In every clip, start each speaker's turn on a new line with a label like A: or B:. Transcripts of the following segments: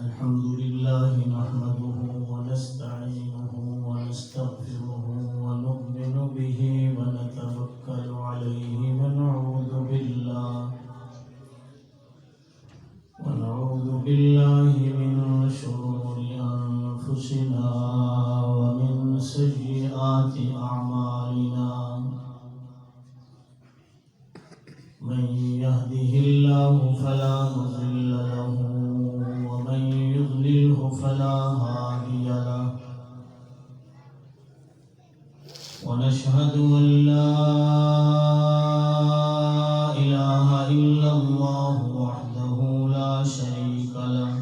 A: الحمد لله نحمده ونستعينه ونستغفره ونؤمن به ونتوكل عليه ونعوذ بالله من شرور أنفسنا ومن سيئات أعمالنا من يهده الله فلا مضل له ومن يضلله فلا هادي له ونشهد أن لا إله إلا الله وحده لا شريك له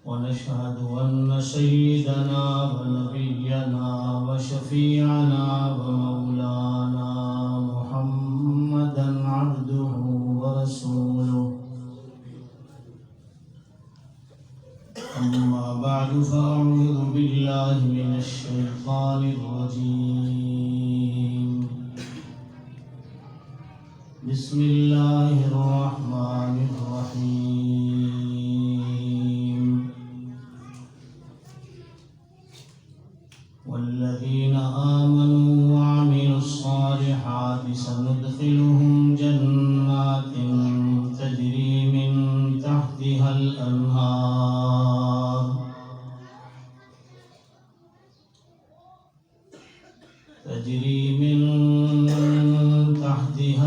A: ونشهد أن سيدنا ونبينا وشفيعنا ومولانا محمدا عبده ورسوله أما بعد فأعوذ بالله من الشيطان الرجيم بسم الله الرحمن الرحيم والذين آمنوا وعملوا الصالحات سندخلهم جنات تجري من تحتها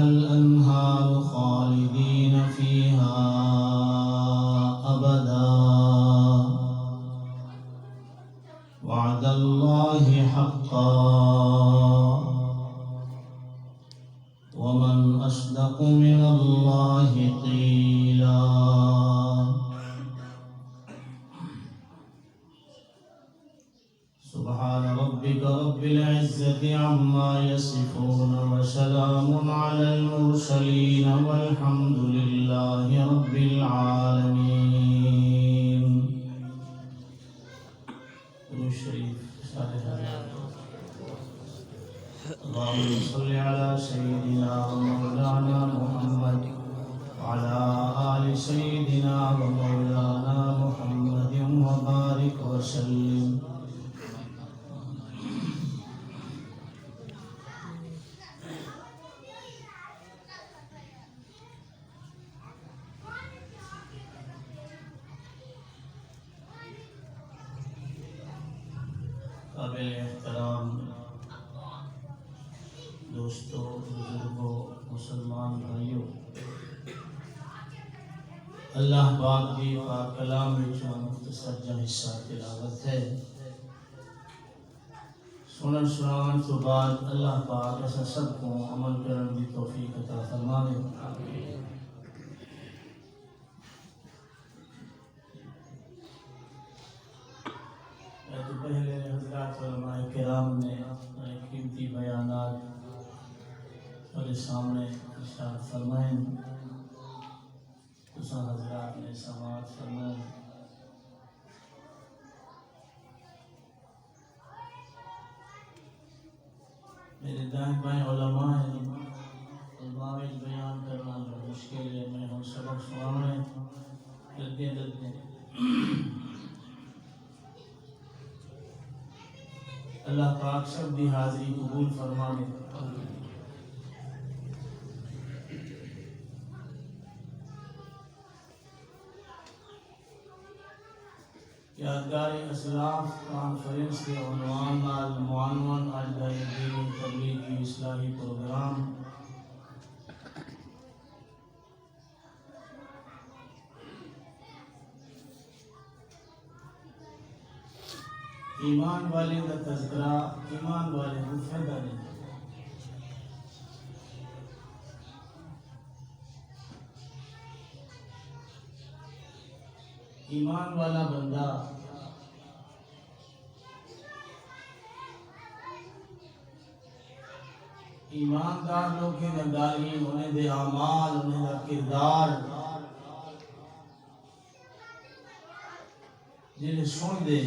A: الأنهار خالدين فيها أبدا وعد الله حقا ومن أصدق من الله قيلا سبحان ربك رب العزة عما يصفون وسلام على المرسلين والحمد لله رب العالمين. اللهم صل على سيدنا ومولانا محمد وعلى آل سيدنا ومولانا محمد وبارك وسلم. قابل احترام دوستوں، بزرگوں، مسلمان بھائیوں، اللہ پاک دی پاک کلام وچ مختصر جا حصہ تلاوت ہے. سنن سنان تو بعد اللہ پاک ایسا سب کو عمل کرنے دی توفیق عطا فرمائے. تو پہلے حضرات علماء کرام نے اپنے قیمتی بیانات میرے سامنے ارشاد فرمائیں، تو حضرات نے سماعت فرمائیں. میرے دائیں بائیں علماء ہیں، علماء میں بیان کرنا مشکل ہے. میں ہم سبق سنانے لگے اللہ پاک سب دی حاضری قبول فرمانے. یادگار اسلاف کانفرنس کے عنوان نال معاون آج کا دینی تبلیغی اصلاحی پروگرام ایمان والے کا تذکرہ، ایمان والے کو فائدہ نہیں. ایمان والا بندہ ایماندار لوگ کے نگاری انہیں دے اعمال، انہیں دا کردار جنہیں سن دے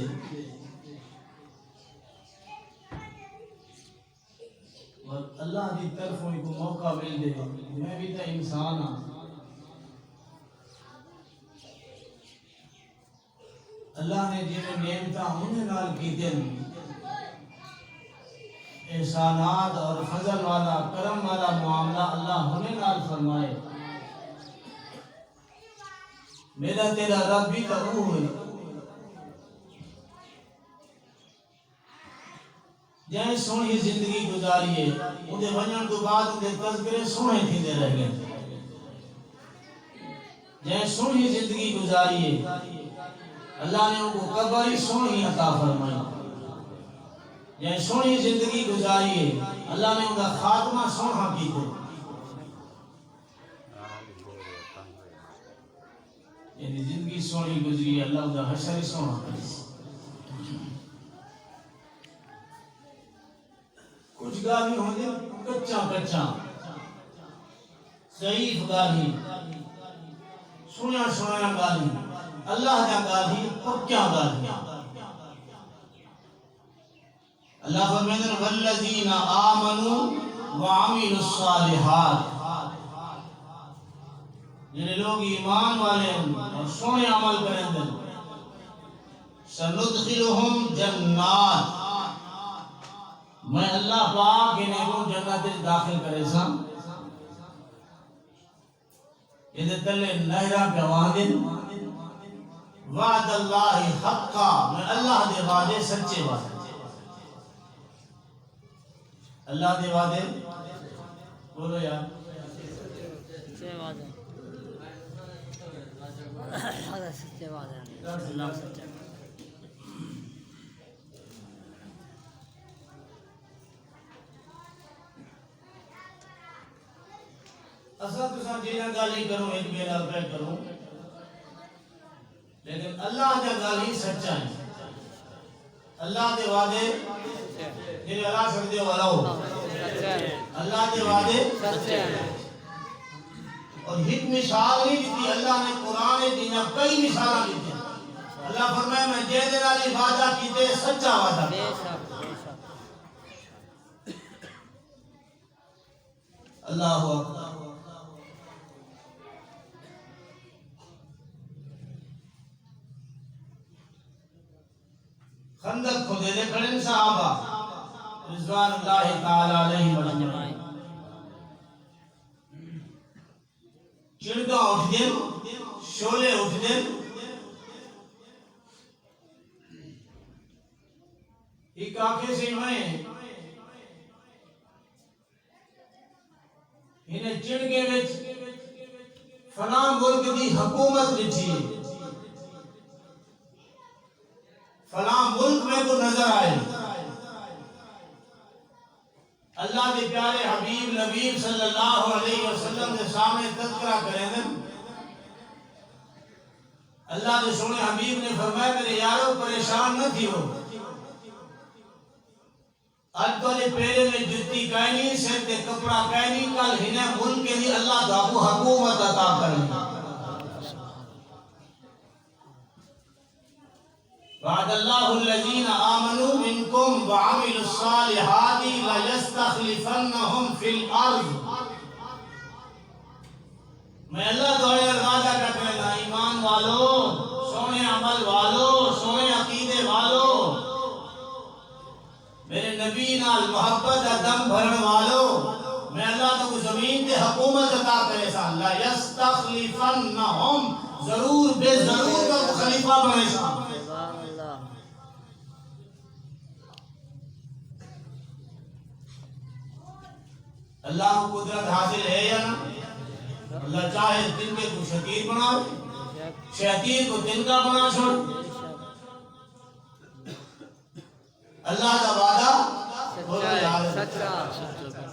A: اور اللہ کی طرف کو موقع مل دے. میں بھی تو انسان ہاں، اللہ نے جنہیں نعمتاں انہیں نال کیتے احسانات اور فضل والا کرم والا معاملہ اللہ انہیں نال فرمائے. میرا تیرا رب بھی تو وہ ہے جائیں سونی زندگی گزاریے انہیں ونجن تو بعد انہیں تذکرے سونے تھیندے رہ گئے. جائیں سونی زندگی گزاریے اللہ نے ان کو قبر ہی سونی عطا فرمائی. جائیں سونی زندگی گزاریے اللہ نے ان کا خاتمہ سونا کیتے. یعنی زندگی سونی گزری اللہ ان کا حشر سونا کیتے. کچھ گالی ہوں گے کچا ضعیف گالی سنیا گالی اللہ کا گالی پکیا گالی. اللہ فرمائے والذین آمنوا وعملوا الصالحات جنہیں لوگ ایمان والے اور سونے عمل کریں دل سندخلہم جنات میں اللہ پاک انہیں کو جنت داخل کرے سا. یہ تلے نہرہ پیوان وعد اللہ حقا میں اللہ دے وعدے سچے وعدے. اللہ دے وعدے بولو یار
B: سچے وعدے سچے وعدے سچے.
A: اصلا تو ساتھ جینا گالی کروں ایک بیلا پہ کروں لیکن اللہ کا گالی سچا ہے. اللہ دے وعدے جنہیں اللہ سکتے ہو اللہ دے وعدے
B: سچے
A: اور ایک مثال نہیں دیتی. اللہ نے قرآن دینا کئی مثال دیتے. اللہ فرمائے میں جے دے نالی وعدہ کیتے سچا وعدہ. اللہ اکبر. خندق کھودے دے کھڑے صحابہ رضوان اللہ تعالی علیہ اجمعین. چڑگاں اٹھ دیں شولے اٹھ دیں. ایک آنکھیں سے میں انہیں چڑگے وچ فلاں ملک دی حکومت لٹھی فلاں ملک میں کو نظر آئے. اللہ کے پیارے حبیب نبی صلی اللہ علیہ وسلم کے سامنے تذکرہ کریں گے. اللہ کے سونے حبیب نے فرمایا میرے یارو پریشان نہ تھی ہو. آج تو نے پیرے میں جتی کہنی سر تے کپڑا کہنی کل ہنے ملک کے لیے اللہ کا حکومت عطا کریں. وعد اللہ الذین آمنوا منکم وعملوا الصالحات لیستخلفنہم فی الارض. میں اللہ دوڑے وعدہ کرتا ہوں ایمان والو سونے عمل والو سونے عقیدے والو میرے نبی نال محبت دم بھرن والو میں اللہ تو زمین تے حکومت عطا کرے سا. لیستخلفنہم ضرور بے ضرور کا خلیفہ بنے سا. اللہ کو قدرت حاصل ہے یا نہ؟ اللہ چاہے دن کے کو شکیر بنا شیطین کو دن کا بنا چھوڑ. اللہ کا وعدہ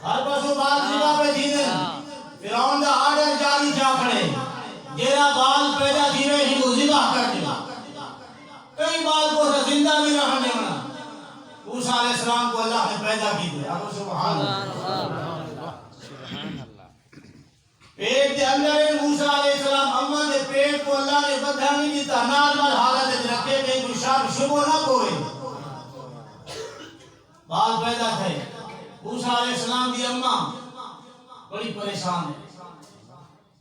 A: ہر پاسوں بال جیوا پہ دیدن فرعون دا آرڈر جاری جا کھڑے جیرا بال پیدا دیوے ہی کو ذبح کر دیا. کئی بال کو زندہ بھی رہنے والا موسیٰ علیہ السلام کو اللہ نے پیدا کی دیا. اب سبحان اللہ. پیٹ دے اندر موسیٰ علیہ السلام اماں دے پیٹ کو اللہ نے بدھا نہیں دیتا نارمل حالت رکھے گئے کوئی شاک شبہ نہ کوئے. بال پیدا تھے موسیٰ علیہ السلام دی اماں بڑی پریشان ہے.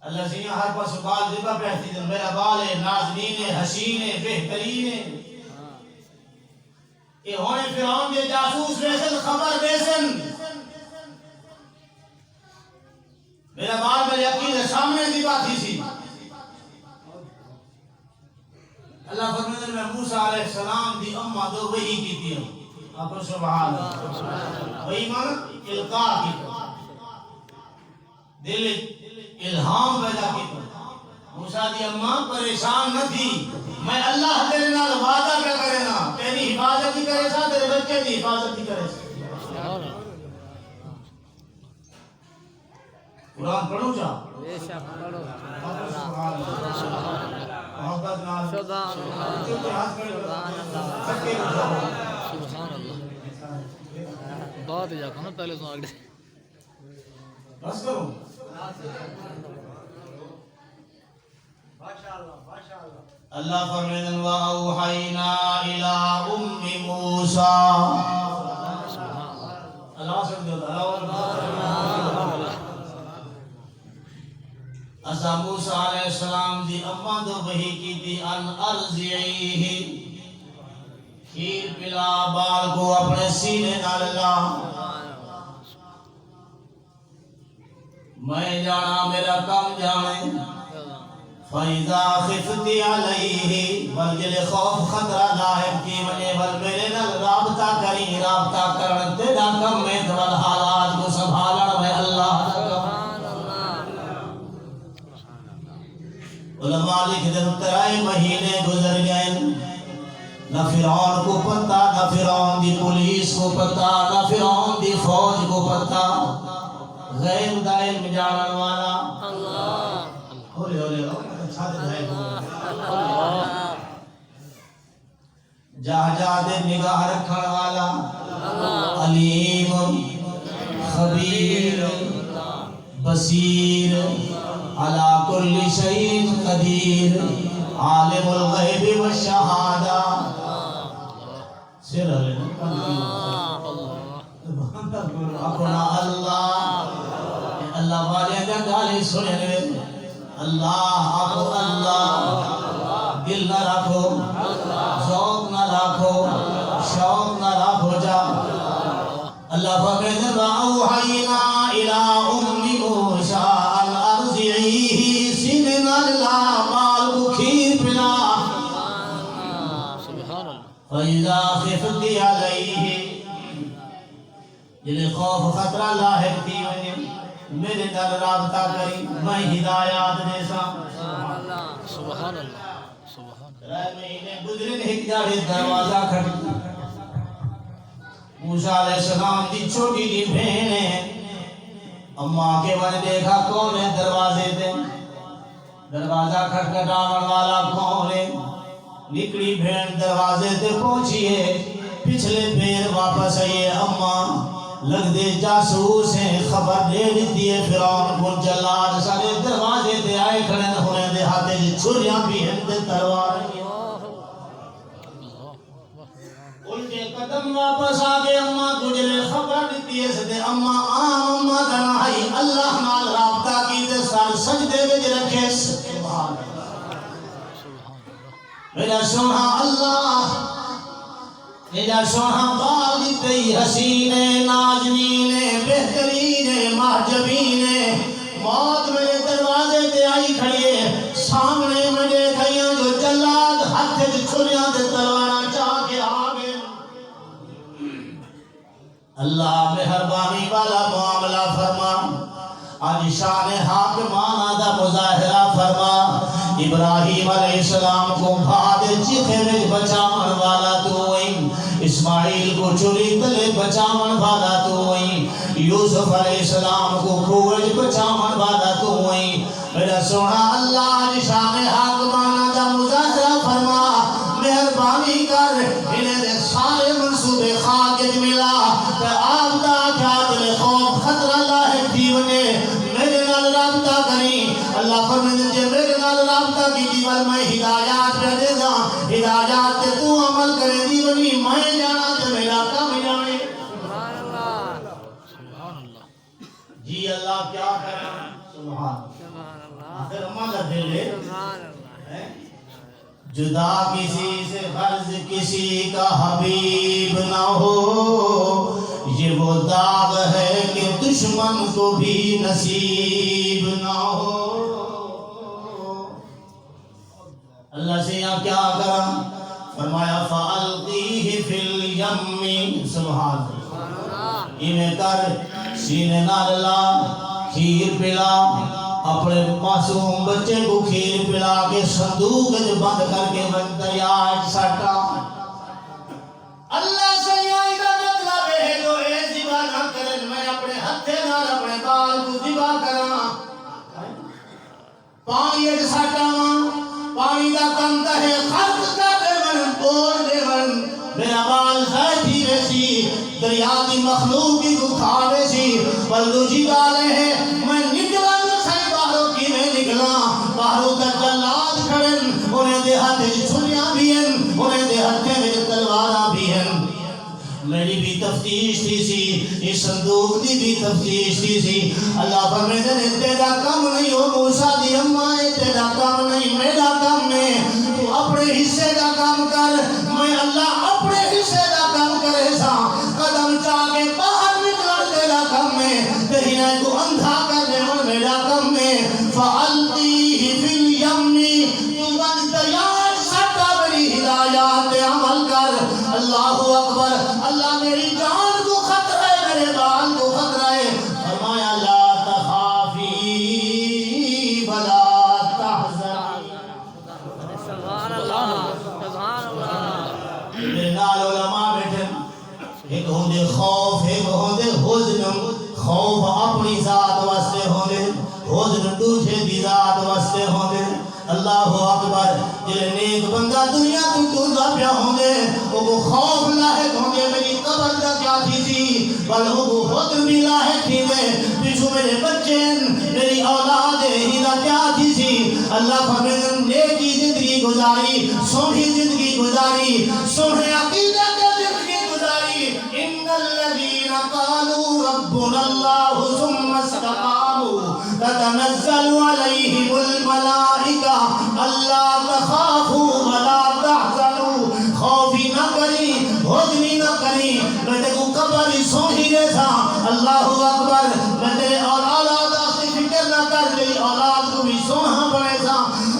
A: اللہ سے ہر پاس بال ذبح پہتی دن میرا بال ہے نازنین ہے حسین ہے بہترین ہے یہ ہونے فرعون کے جاسوس بیسن خبر بیسن میرا بال میرے عقید سامنے ذبح تھی سی اللہ فرمائے میں موسیٰ علیہ السلام دی امہ دو وحی کی تھی آپ سبحان وحی مانا القاء کی دل الہام پیدا کی موسیٰ دی اماں پریشان نہ تھی میں اللہ تیرے نال وعدہ کیا کرے نا تیری حفاظت ہی کرے سا تیرے بچے دی حفاظت ہی کرے سا قرآن پڑھو جا
B: بے شک پڑھو
A: محبت نال
B: سبحان اللہ سبحان اللہ بات ہی جاکھا نا پہلے تو آگے
A: بس کرو اللہ فرمائے وَأَوْحَيْنَا إِلَىٰ أُمِّ مُوسَىٰ اللہ سکتے ہوتا اسا موسیٰ علیہ السلام دی اماں دو وحی کی تھی ان ارضعیہ کھیر پلا بال کو اپنے سینے نال لا میں جانا میرا کم جانے فَإِذَا خِفْتِ عَلَيْهِ بلجل خوف خطرہ لاحب کی وجہ بل میرے نال رابطہ کریں رابطہ کرن تیرا کم میں دول حالات کو سنبھالن میں اللہ علماء لکھ دن ترائی مہینے گزر گئے نہ فرعون کو پتا نہ فرعون دی پولیس کو پتا نہ فرعون دی فوج کو پتا غیب دا علم جانن والا ہولے ہولے جہاں جہاں دے نگاہ رکھن والا علیم خبیر بصیر علی کل شیء قدیر عالم الغیب والشہادہ سر اپنا اللہ اللہ والے دے گالی سنے اللہ آپ اللہ دل نہ رکھو ذوق نہ رکھو شوق نہ رکھو جا اللہ فرمائے وَأَوْحَيْنَا إِلَىٰ أُمِّ مُوسَىٰ أَنْ أَرْضِعِيهِ سِنِّ اللَّهِ بال کو کھیر پلا فَإِذَا خِفْتِ عَلَيْهِ جلے خوف خطرہ لاحق تھی میرے در رابطہ کری میں ہدایات دے سا
B: سبحان اللہ سبحان
A: رائے مہینے گزرے ایک جاڑے دروازہ کھڑی موسیٰ علیہ السلام دی چھوٹی دی بہنے اماں کے بن دیکھا کون ہے دروازے دے دروازہ کھٹکھٹاون والا کون ہے نکلی بہن دروازے تے پہنچی ہے پچھلے پیر واپس آئیے اماں لگ دے جاسوس ہیں خبر دے دیتی ہے فرعون کو جلاد سارے دروازے تے آئے کھڑے ہونے دے ہاتھے جی چھریاں بھی ہیں دے تلوار ان کے قدم واپس آگے اماں تجھے خبر دیتی ہے سدے اماں آم اماں تنہائی اللہ نال رابطہ کی دے سار سجدے بج رکھے سبحان میرا سونا اللہ میرا سونا بال دیتے حسین نازنین بہترین محجبین موت میرے دروازے تے آئی کھڑیے سامنے مجھے کھائیاں جو جلاد ہتھے چھریاں دے تلواراں چاہ کے آگے اللہ مہربانی والا معاملہ فرما آج شان حاکمانہ دا مظاہرہ فرما ابراہیم علیہ السلام کو بھاد چیخے میں بچاون والا تو ہوئی اسماعیل کو چوری تلے بچاون والا تو ہوئی یوسف علیہ السلام کو کھوج بچاون والا تو ہوئی میرا سونا اللہ آج شان حاکمانہ دا مظاہرہ فرما مہربانی کر انہیں دے سارے منصوبے خاکت ملا کہ آپ دا کیا دل خوف خطرہ لاحق تھی ونے میرے نال رابطہ کریں اللہ فرمائے جے میرے نال رابطہ کی دیوال میں ہدایات پہ دے دا ہدایات تے تو عمل کرے دیونی میں جانا تے میرا کم جانے
B: سبحان اللہ
A: جی اللہ کیا کریں
B: سبحان اللہ
A: پھر اما کا دل ہے
B: سبحان اللہ
A: جدا کسی سے فرض کسی کا حبیب نہ ہو یہ وہ داغ ہے کہ دشمن کو بھی نصیب نہ ہو اللہ سے یہاں کیا کرا فرمایا فَأَلْقِيهِ فِي الْيَمِّ سبحان اللہ انہیں کر سینے نال لا کھیر پلا اپنے معصوم بچے کو کھیر پلا کے صندوق میں بند کر کے دریا سٹا اللہ سے یہاں کا مطلب ہے جو اے ذبح نہ کرن میں اپنے ہتھے نال اپنے بال کو ذبح کراں پانی ایک سٹا پانی دا کم ہے خرق کا دے من توڑ دے من میرا بال زیدی ویسی دریا دی مخلوق کی کو کھاوے سی بلدو جی گالے ہیں میں نکلا نسائی باہروں کی میں نکلا باہروں کا جلاد کھڑن انہیں دے ہاتھے چھلیاں بھی ہیں انہیں دے ہاتھے میں تلوارہ بھی ہیں میری بھی تفتیش تھی سی اس صندوق دی بھی تفتیش تھی سی اللہ فرمیدے نے تیرا کام نہیں ہو موسیٰ دی اماں تیرا کام نہیں میرا کام ہے تو اپنے حصے کا کام کر میں اللہ اپنے حصے کا کام کرے سا قدم چاہ کے باہر نکلا تیرا کام ہے تہینہ کو اندھا کر دے اور میرا کام ہے فَأَلْقِيهِ فِي الْيَمِّ تو بند تیار سٹا میری ہدایات عمل کر اللہ اکبر اللہ میری جان کو خطرہ ہے میرے بال کو خطرہ ہے فرمایا لا تخافی ولا تحزنی
B: سبحان اللہ سبحان اللہ
A: میرے نال علماء بیٹھے ایک ہوندے خوف ایک ہوندے حزن خوف اپنی ذات واسطے ہوندے حزن دوسرے دی ذات واسطے ہوندے اللہ اکبر جلے نیک بندہ دنیا تو ٹوٹا پیا ہوندے وہ خوف لاحق ہوندے میری قبر کا کیا تھی تھی بل وہ حزن بھی لاحق تھی دے پیچھو میرے بچے میری اولاد ہیرا کیا تھی تھی اللہ فرمیدن نیکی زندگی گزاری سوہی زندگی گزاری سوہی عقیدہ کا زندگی گزاری ان الذین قالوا ربنا اللہ ثم استقاموا تتنزل علیہم الملائکہ اللہ تخافوا ولا تحزنوا خوفی نہ کری حزنی نہ کری میں دیکھو قبری سوہی جیسا اللہ اکبر میں تیرے اولاد سے فکر نہ کر گئی اولاد کو بھی سوہا بنے سا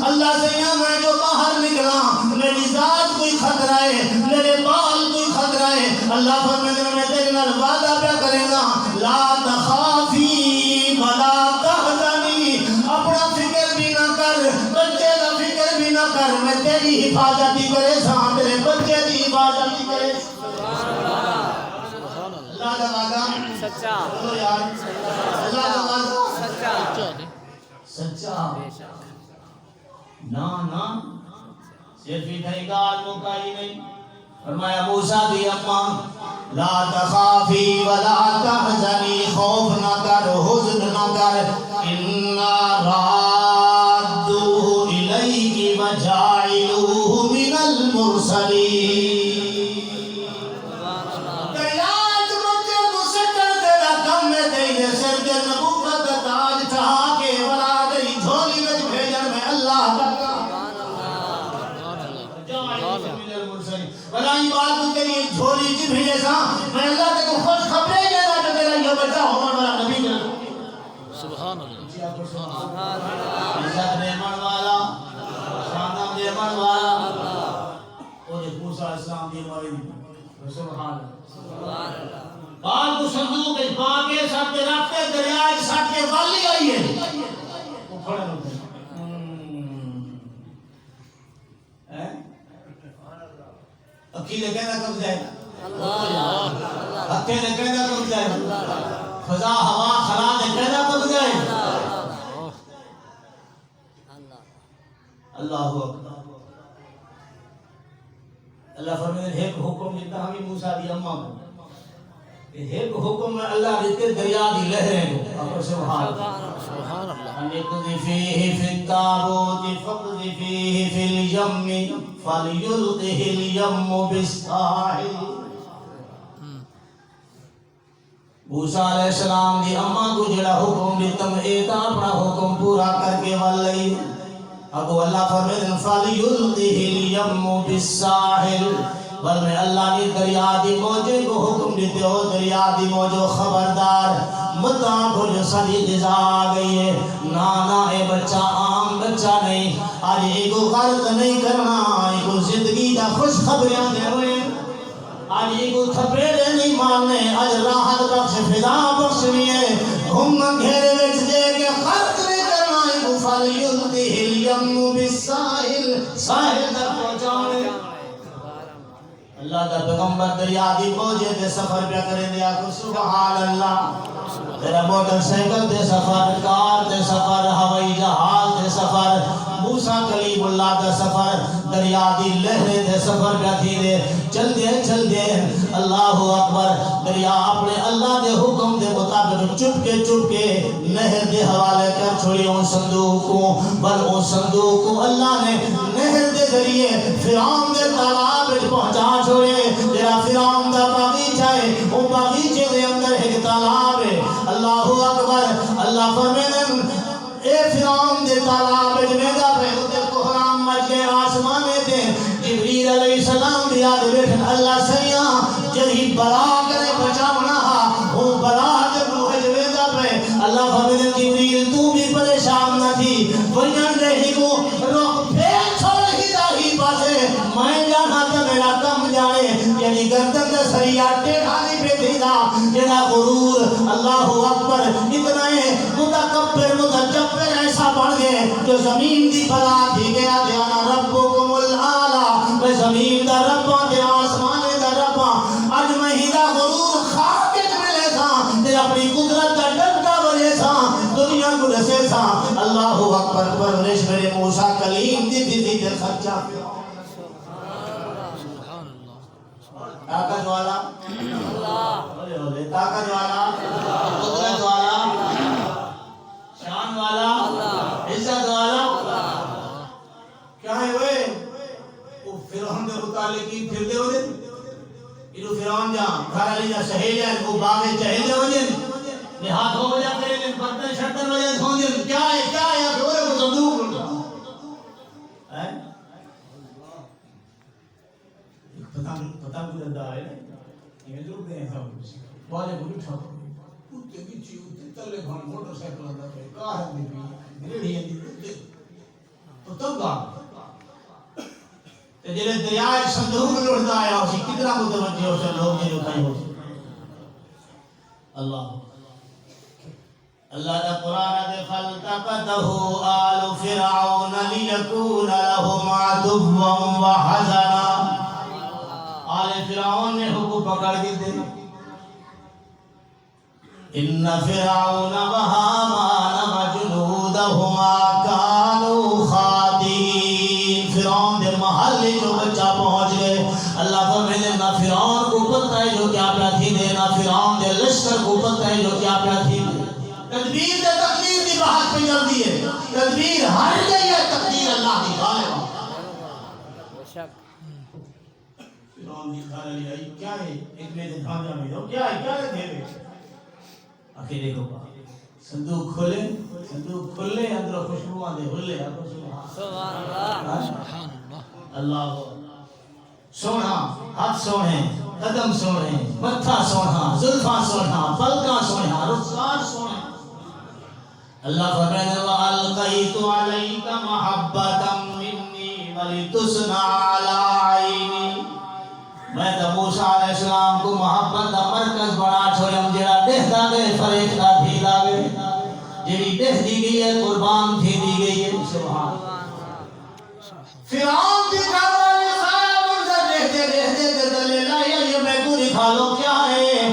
A: اللہ سے یہاں میں جو باہر نکلا میری ذات کوئی خطرہ ہے میرے بال کوئی خطرہ ہے اللہ فرمیدے میں تیرے نال وعدہ پیا کرے گا لا تخافی ولا تحزنی اپنا فکر بھی نہ کر بچے کا فکر بھی نہ کر میں تیری حفاظتی کرے سا تیرے بچے کی حفاظتی کرے اللہ کا وعدہ
B: سچا
A: بولو یار اللہ کا وعدہ
B: سچا
A: سچا نا صرف ادھر گال مکائی نہیں فرمایا موسیٰ دی اماں لا تخافی ولا تحزنی خوف نہ کر حزن نہ کر انا رادوہ الیک وجاعلوہ من المرسلین دریاج بچے کو سکر تیرا کم میں دینے سر کے نبوت تاج چاہا کے ولا گئی جھولی میں بھیجن میں اللہ کا بلا یہ بات تو تیری جھولی جی بھیجے سا میں اللہ تے کو خوش خبریں دے گا جو تیرا یہ بچہ ہونے والا نبی دے
B: سبحان اللہ
A: عزت رحمان والا شانم رحمان والا اور ایک موسیٰ علیہ السلام دی ماری سبحان اللہ بات کو صندوق اس باقے ساتھ کے رکھتے دریا ایک ساتھ کے والی آئی ہے وہ کھڑے ہوتے ہیں اکیلے کہنا کب جائے اکیلے کہنا کب جائے فضا ہوا خلا دے کہنا کب جائے اللہ اکبر اللہ فرمائے ایک حکم دیتا ہمیں موسیٰ دی اماں کو ایک حکم میں اللہ دیتے دریا دی لہریں کو اپر سبحان اللہ انقذ فیہ فی التابوت فقذ فیہ فی الیم فلیلقہ الیم بالساحل موسیٰ علیہ السلام دی اما کو جڑا حکم دیتم ایتا اپنا حکم پورا کر کے والی ابو اللہ فرمائے فَلْيُلْقِهِ الْيَمُّ بِالسَّاحِلِ بل میں اللہ نے دریا دی موجے کو حکم دیتے ہو دریا دی موجو خبردار مدعا کو جو صدی غذا آگئی ہے نانا اے بچہ عام بچہ نہیں آج ایک غرق نہیں کرنا ایک زندگی دا خوش خبریاں دے ہوئے آج ایک تھپیڑے نہیں مارنے آج راحت بخش فضا بخشنی ہے ہم گھیرے وچ دے کے غرق نہیں کرنا ایک فَلْيُلْقِهِ الْيَمُّ بِالسَّاحِلِ ساحل تک پہنچانے اللہ کا پیغمبر دریا دی موجے دے سفر پہ کریں دیا کو سبحان اللہ تیرا موٹر سائیکل دے سفر کار دے سفر ہوائی جہاز دے سفر موسیٰ کلیم اللہ دے سفر دریا دی لہریں دے سفر پہ تھی دے چل دے اللہ اکبر دریا اپنے اللہ دے حکم دے مطابق چپ کے نہر دے حوالے کر چھوڑی ان صندوق کو بل ان صندوق کو اللہ نے نہر دے ذریعے فرعون دے تالاب پہنچا چھوڑے جرا فرعون دا باغیچہ ہے وہ باغیچے دے اندر ایک تالاب ہے اللہ اکبر اللہ فرمائے اے فرعون دے تالاب جمیدہ پہ ہوتے کوہرام مچ گئے آسمانے دے جبریل علیہ السلام بھی آدھے بیٹھن اللہ سیاں جدی بلا کرے بچاونا وہ بلا دے روح جمیدہ پہ اللہ فرمائے جبریل تو بھی پریشان نہ تھی وجن رہی کو روح پھیر چھوڑ ہی راہی پاسے میں جانا تھا میرا کم جانے یعنی گردن دے سریعہ ٹیڑھانی پہ تھی دا جنا غرور اللہ اکبر اتنا متکبر متجبر ایسا بڑھ گئے جو زمین دی بلا تھی گیا دیانا ربکم العالی میں زمین دا ربا دے آسمان دا ربا اج میں ہی دا غرور خاکت ملے تھا دے اپنی قدرت دا ڈنکا بلے تھا دنیا کو رسے تھا اللہ اکبر پرورش میرے موسیٰ کلیم دی خرچہ طاقت والا اللہ طاقت والا قدرت والا شان والا عزت والا کیا ہے وہ فرعون دے متعلقی پھر دے ہو جن یہ فرعون جا گھر علی جا شہیل ہے وہ باغے چہل دے ہو جن ہاتھ ہو جا کرے جن برتن شرطن ہو جن ہو جن کیا ہے پھر وہ صندوق پتہ گزردا ہے یہ ضرور دے ایسا والے کو اٹھا کتے کی چیوتے تلے بھان موٹر سائیکل دا پہ کار دی بھی ریڑھی دی تو تنگا تے جڑے دریا صندوق لڑدا آیا اسی کتنا متوجہ ہو سے لوگ جو کہیں ہو اللہ دا قرآن دے فَالْتَقَطَهُ آلُ فِرْعَوْنَ لِيَكُونَ لَهُمْ عَدُوًّا وَحَزَنًا آل فرعون نے حکم پکڑ دی دے ان فرعون وہامان وجنودہما کانوا خاطئین فرعون دے محل جو بچہ پہنچ گئے اللہ فرمائے نہ فرعون کو پتہ ہے جو کیا پیا تھی دے نہ فرعون دے لشکر کو پتہ ہے جو کیا پیا تھی دے تدبیر دے تقدیر دی بات پہ جلدی ہے تدبیر ہر گئی ہے تقدیر اللہ کی غالبہ فرعون دی کھا لئی آئی کیا ہے ایک میں دھان جا میں دو کیا ہے دے رہے آخر دیکھو صندوق کھلے اندر خوشبو آدھے ہلے سبحان اللہ اللہ سونا ہاتھ سونے قدم سونے متھا سونا زلفاں سونا پلکاں سونا رخسار سونا اللہ فرمائے وَأَلْقَيْتُ عَلَيْكَ مَحَبَّةً مِّنِّي وَلِتُصْنَعَ عَلَىٰ عَيْنِي میں تو موسیٰ علیہ السلام کو محبت دا مرکز بڑا چھوڑم جڑا دہ دا گئے فریقہ تھی دا گئے جڑی دہ دی گئی ہے قربان تھی دی گئی ہے سبحان فرعون دی کاروالی سارا منظر دہ دے لائے یہ میں کو دکھا لو کیا ہے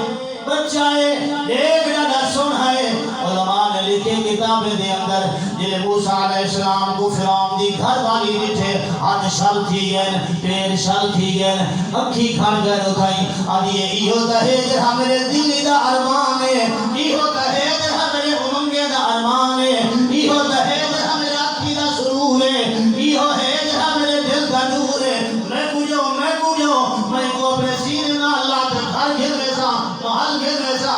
A: بچہ ہے ایک جگہ سن ہے علماء نے لکھے کتابیں دے اندر جلے موسیٰ علیہ السلام کو فرعون دی گھر والی بٹھے ہاتھ شل تھی گئن پیر شل تھی گئن اکھی کھڑ گئن اکھائیں آدھی ایہو دہیج ہمارے دلی دا ارمان ہے ایہو دہیج ہمارے امنگے دا ارمان ہے ایہو دہیج ہمارے آنکھی دا سرور ہے ایہو دہیج ہمارے دل دا نور ہے میں کو اپنے سینے نہ اللہ کے گھر گھر ویسا محل گھر ویسا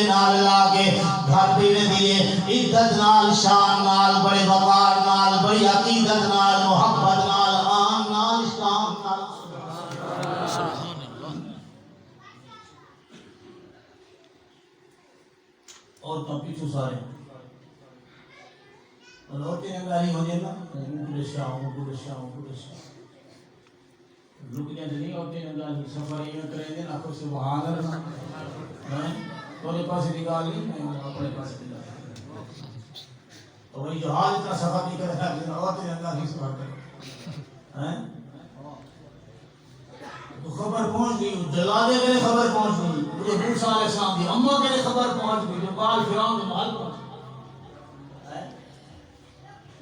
A: نال لا کے گھر پینے دیے عزت نال شان نال بڑے وقار نال بڑی عقیدت نال محبت نال آن نال اسلام نال
B: سبحان اللہ
A: اور تو پیچھو سارے اور ہوتے ہیں گاری ہو جائے نا گلشاہوں رک جائے نہیں ہوتے ہیں گاری سفر ہی میں کریں دیں آپ سے وہاں کرنا میں تھوڑے پاس نکال لی میں اپنے پاس نکال تو وہی جو حال اتنا سفر نہیں کر رہا ہے ہوتے ہیں گاری سفر کریں تو خبر پہنچ گئی جلادے کے خبر پہنچ گئی مجھے موسیٰ علیہ السلام دی اماں کے خبر پہنچ گئی جو بال فرعون کے محل پہنچ گئی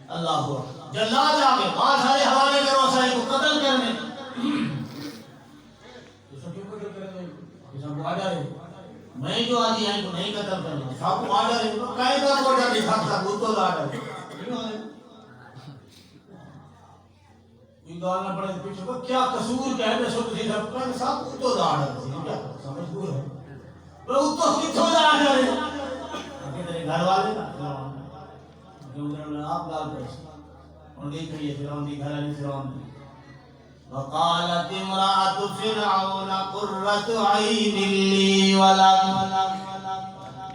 A: اللہ ہوا جلاد آگے آج سارے حوالے کرو سارے کو قتل کرنے تو سب کیوں قتل کرنے سب کو آجا رہے میں جو آجی ہیں کو نہیں قتل کرنا سب کو آجا رہے تو کہیں کا کوٹا نہیں سکتا وہ تو آجا رہے کوئی گالنا پڑے پیچھے کو کیا قصور کیا ہے میں سب کسی سب کو سب کو تو آجا رہے سمجھبور ہے وہ تو کتوں آجا رہے تیرے گھر والے آپ گال پیش اور دیکھئے فرعون دی گھر علی فرعون دی وقالت امرأة فرعون قرة عین لی ولک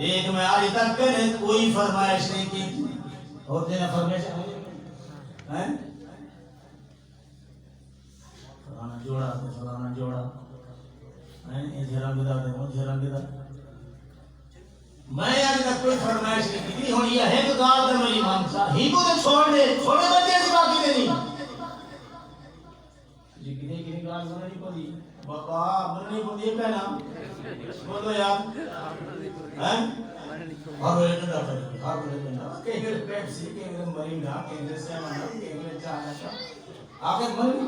A: ایک میں آج تک نے کوئی فرمائش نہیں کی ہوتے ہیں فرمائش ہیں فلانا جوڑا یہ رنگ دا دے مجھے رنگ دا میں آج تک کوئی فرمائش نہیں کی تھی ہوں یہ ہے تو گال دے میری مانسا ہی کو دے چھوڑے بچے سی باقی دے نہیں جی کنے گال مننی پڑی بابا مننی پڑی یہ کہنا بولو یار ہیں اور وہ ایڈن دا پڑی اور وہ ایڈن دا کہ یہ پیپسی کہ یہ مرینڈا کہ یہ سیمانا کہ یہ چاہنا آخر مننی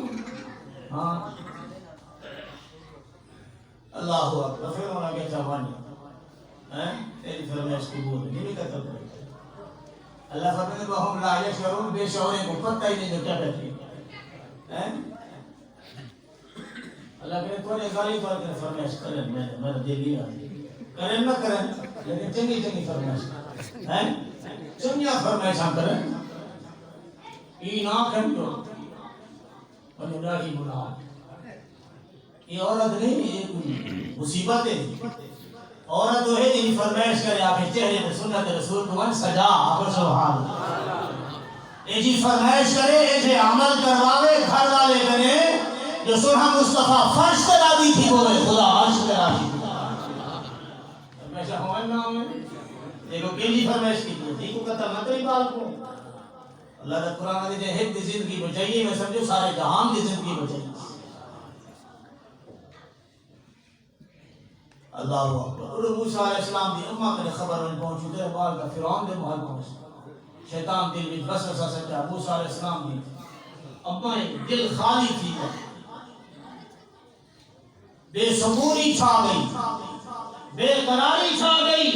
A: ہاں اللہ اکبر پھر ہونا کہ چاہوانی تیری فرمائش قبول نہیں بھی قتل کرے اللہ فرمائے کہ ہم لا یشعرون بے شعوریں کو پتہ ہی نہیں جو کیا کہتی ہے اللہ کہے تو نے غالی طور پر فرمائش کریں میرا دل ہی کریں نہ کریں لیکن چنگی فرمائش چنگیا فرمائش ہم کریں ای نہ کھن جو اور ادائی بنا یہ عورت نہیں یہ مصیبت ہے عورت وہ ہے جن فرمائش کرے آپ کے چہرے میں سنت رسول کو من سجا آپ سبحان اللہ یہ جی فرمائش کرے ایسے عمل کرواوے گھر والے کرے جو سنہ مصطفیٰ فرش کرا دی تھی وہ خدا عرش کرا دی فرمائش ہمارے نام ہے دیکھو کیلی فرمائش کی تھی کو قتل نہ کری بال کو اللہ نے قرآن میں دیتے ایک دی زندگی بچائیے میں سمجھو سارے جہان دی زندگی بچائیے اللہ اکبر اور موسیٰ علیہ السلام دی اماں کے خبر میں پہنچو دے بال کا فرعون دے محل پہنچ شیطان دل میں وسوسہ سچا موسیٰ علیہ السلام دی اماں دل خالی تھی بے صبوری چھا گئی بے قراری چھا گئی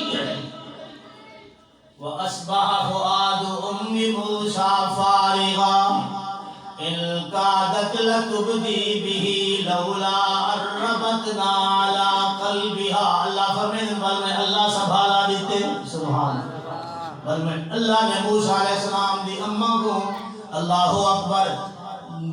A: وَأَصْبَحَ فُؤَادُ أُمِّ مُوسَىٰ فَارِغًا إِن كَادَتْ لَتُبْدِي بِهِ لَوْلَا أَن رَّبَطْنَا عَلَىٰ قَلْبِهَا اللہ فرمائے بل میں اللہ سنبھالا دیتے سبحان بل میں اللہ نے موسیٰ علیہ السلام دی اماں کو اللہ اکبر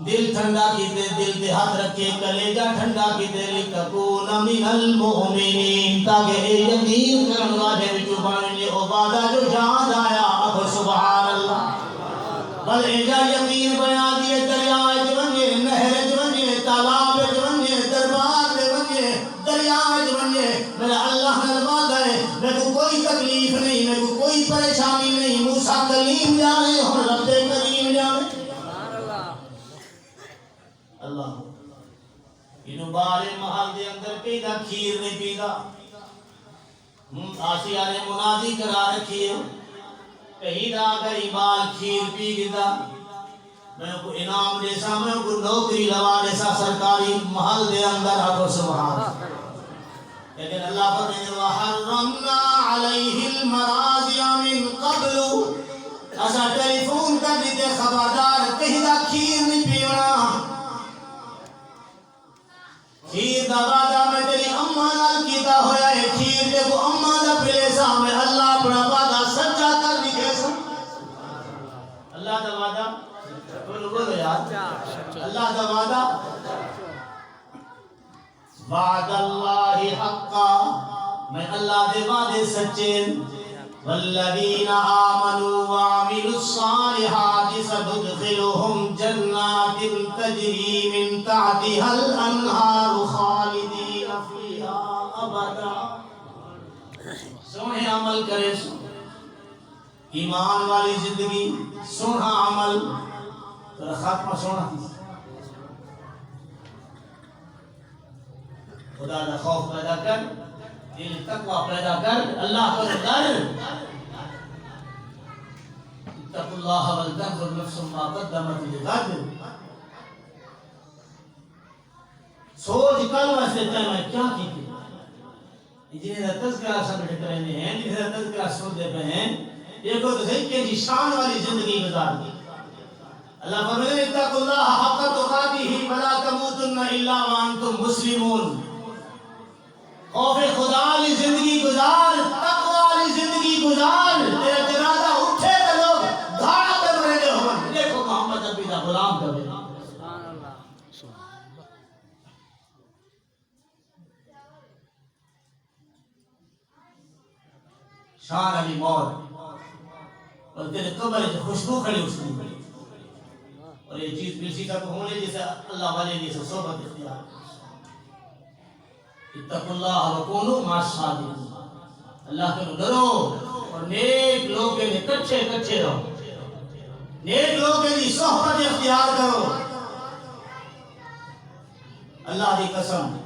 A: دل ٹھنڈا کیتے دل دے ہاتھ رکھے کلیجہ ٹھنڈا کیتے لِتَكُونَ مِنَ الْمُؤْمِنِينَ تاکہ اے یقین کرن والے وچوں بننے عبادہ جو یاد آیا اب سبحان اللہ بل ایجا یقین بنا دیے دریائے جونجے نہر جونجے تالاب جونجے دربار جونجے دریائے جونجے میرا اللہ نے وعدہ ہے میں کو کوئی تکلیف نہیں میں کو کوئی پریشانی نہیں موسیٰ کلیم جانے اور رب کریم جانے اللہ انہوں بارے محل دے اندر پیدا کھیر نہیں پیدا آسیہ نے منادی کرا رکھی ہے کہیں دا گئی بال کھیر پی گدا میں کو انعام دیسا میں کو نوکری لوا دیسا سرکاری محل دے اندر آپ سبحان لیکن اللہ فرمائے وَحَرَّمْنَا عَلَيْهِ الْمَرَاضِيَ مِن قَبْلُ ایسا ٹیلیفون کر دیتے خبردار کہیں دا کھیر نہیں پیونا کھیر دا وعدہ میں تیری اماں نال کیتا ہویا ہے کھیر دے کو اما دا پلے سا میں اللہ اپنا وعدہ سچا کر دکھے سا اللہ دا وعدہ بولو یار اللہ دا وعدہ وعد اللہ حقا میں اللہ دے وعدے سچے والذین آمنوا وعملوا الصالحات سندخلهم جنات تجری من تحتها الانہار خالدین فیہا ابدا سونے عمل کرے سو ایمان والی زندگی سونا عمل تو خاتمہ سونا تھی خدا دا خوف پیدا کر دل تقوی پیدا کر اللہ کو ڈر اتقوا اللہ ولتنظر نفس ما قدمت لغد سوچ کل واسطے میں کیا کی تھی جنہیں تذکرہ سمجھ کر رہے ہیں جنہیں تذکرہ سنتے پہ ہیں دیکھو تو صحیح کہ جی شان والی زندگی گزار دی اللہ فرمائے اتقوا اللہ حق تقاتہ ولا تموتن الا وانتم مسلمون خوف خدا والی زندگی گزار تقوی والی زندگی گزار تیرا جنازہ اٹھے تو لوگ گھاڑا پہ مرے ہو دیکھو محمد نبی دا غلام کبھی
B: سبحان اللہ سبحان اللہ
A: شان علی موت اور تیرے قبر سے خوشبو کھڑی اس کی اور یہ چیز کسی کا ہونے جیسے اللہ والے جیسے صحبت اختیار اتقوا اللہ وکونوا مع الصادقین اللہ کو ڈرو اور نیک لوگوں کے کچھے کچھے رہو نیک لوگوں کی صحبت اختیار کرو اللہ کی قسم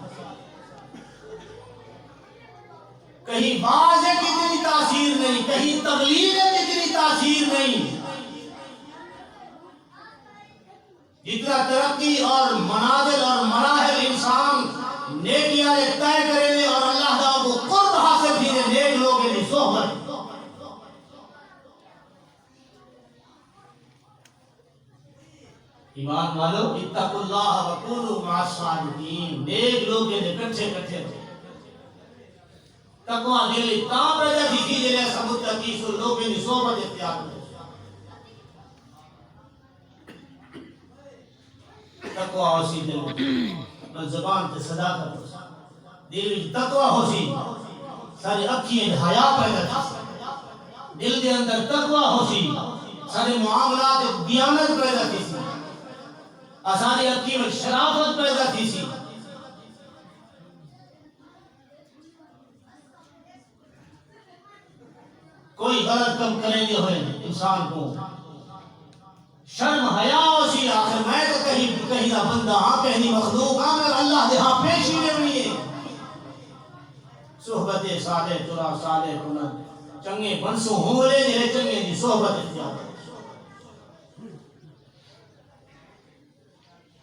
A: کہیں واعظ کی اتنی تاثیر نہیں کہیں تبلیغ کی اتنی تاثیر نہیں جتنا ترقی اور منازل اور مراحل انسان نیکیاں طے کرے اور اللہ تعالیٰ کو قرب حاصل کیے نیک لوگوں کی صحبت ایمان والو اتقوا اللہ وکونوا مع الصادقین نیک لوگ کے کچھے کچھے تقوی دل تا پیدا کی جے سبوت کی سو لوگ کی صحبت اختیار کرے تقوی اسی دل زبان تے صداقت دل وچ تقوی ہوسی ساری اکھیں حیا پیدا تھی دل دے اندر تقوی ہوسی سارے معاملات دیانت پیدا تھی ساری اکھیں وچ شرافت پیدا تھی سی کوئی غلط کم کریں گے ہوئے انسان کو شرم حیا ہوسی آخر میں تو کہیں نہ بندہ ہاں کہیں مخلوق ہاں میں اللہ دے ہاں پیش ہی نہیں ہے صحبت صالح ترا صالح کنن چنگے بنسو ہولے جے چنگے دی صحبت اختیار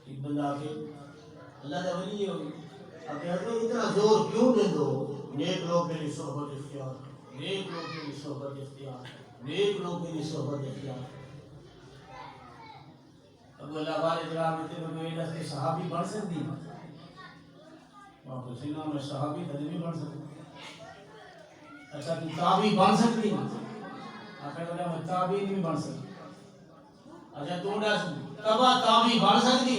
A: ایک بندہ کے اللہ دے ولی ہو اب حضرت اتنا زور کیوں دے دو نیک لوگ کے لیے صحبت اختیار نیک لوگ کے لیے صحبت اختیار نیک لوگ کے لیے صحبت اختیار ابو اللہ والے جناب اتنے میں دس صحابی بن سکتی آپ حسینہ میں صحابی تجربی بن سکتی اچھا تو تابعی بن سکتی آخر بڑا میں تابعی نہیں بن سکتی اچھا تو تبا تابعی بن سکتی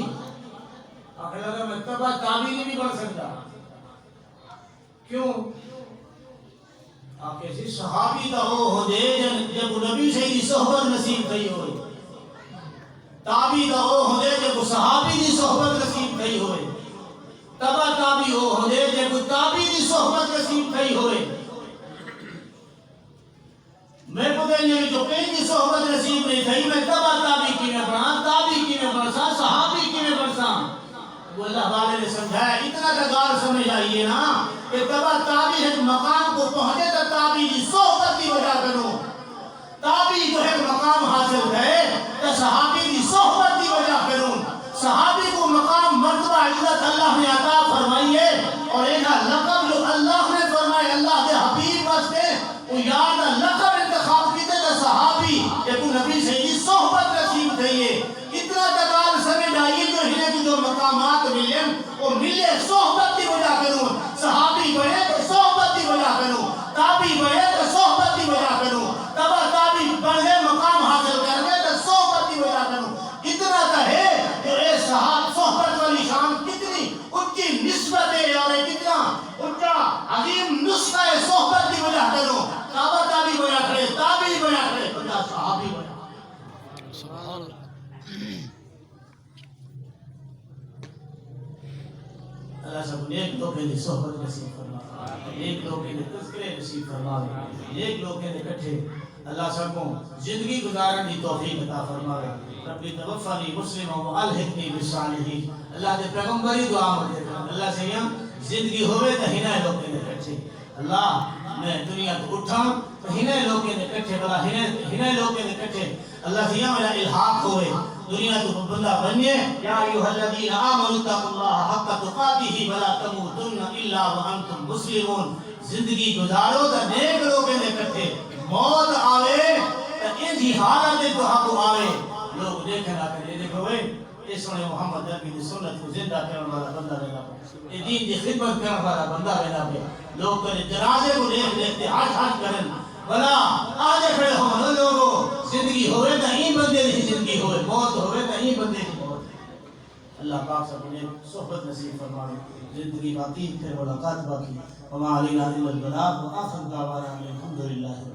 A: آخر بڑا میں تبا تابعی نہیں بن سکتا کیوں آپ کیسی صحابی دا ہو دے جب نبی سے ہی صحبت نصیب تھی ہوئی تابعی دا ہو دے جب صحابی دی صحبت نصیب تھی ہوئی تبا تابعی ہو دے جب تابعی دی صحبت نصیب تھی ہوئی میں کو کہیں جو کہیں دی صحبت نصیب نہیں تھی میں تبا تابعی کی میں بنا تابعی کی میں بنسا صحابی کی میں بنسا وہ اللہ والے نے سمجھایا اتنا دگار سمجھ آئیے نا کہ تبا تابعی ہے مقام کو پہنچے تو تابعی دی صحبت کی وجہ کرو تابعی جو ہے مقام حاصل کرے تو صحابی دی صحبت کی وجہ کرو صحابی کو مقام مرتبہ عزت اللہ نے عطا فرمائی ہے اور ایک لقب جو اللہ نے فرمائے اللہ کے حبیب واسطے وہ یاد لقب انتخاب کیتے تو صحابی کہ تو نبی سے ہی صحبت نصیب تھئیے اتنا دگار سمجھ آئیے جو ہنے کی جو مقامات ملے وہ ملے صحبت کی وجہ کروں صحابی بنے تو صحبت کی وجہ کروں کرو صحابہ تابعی بنا کھڑے تابعی بنا کھڑے بندہ صحابی بنا
B: سبحان اللہ
A: اللہ سب نیک لوگوں کی صحبت نصیب فرمائے نیک لوگوں کے تذکرے نصیب فرمائے نیک لوگوں کے اکٹھے اللہ سب کو زندگی گزارنے کی توفیق عطا فرمائے ربی توفنی مسلما والحقنی بالصالحین اللہ دے پیغمبری دعا مدے اللہ سے ہم زندگی ہوئے تو ہنے لوگوں کے اکٹھے اللہ میں دنیا کو اٹھا تو ہنے لوگوں کے اکٹھے بلا ہنے لوگوں کے اکٹھے اللہ سے میرا الحاق ہوئے دنیا تو بندہ بنیے یا ایھا الذین آمنوا اتقوا اللہ حق تقاتہ ولا تموتن الا وانتم مسلمون زندگی گزارو تو نیک لوگوں کے اکٹھے موت آوے تو ان جی حالت تو حق آوے لوگ دیکھیں گا کہ دیکھو وے اس نے محمد نبی کی سنت کو زندہ کرنے والا بندہ بنا یہ دین کی خدمت کرنے والا بندہ بنا لوگ کرے جنازے کو دیکھ دیکھتے ہاتھ کرن بلا آج کھڑے ہوں لوگوں زندگی ہوئے تو ہی بندے کی زندگی ہوئے موت ہوئے تو ہی بندے کی موت اللہ پاک سب نے صحبت نصیب فرمائے زندگی باقی پھر ملاقات باقی وما علینا الا البلاغ وآخر دعوانا الحمدللہ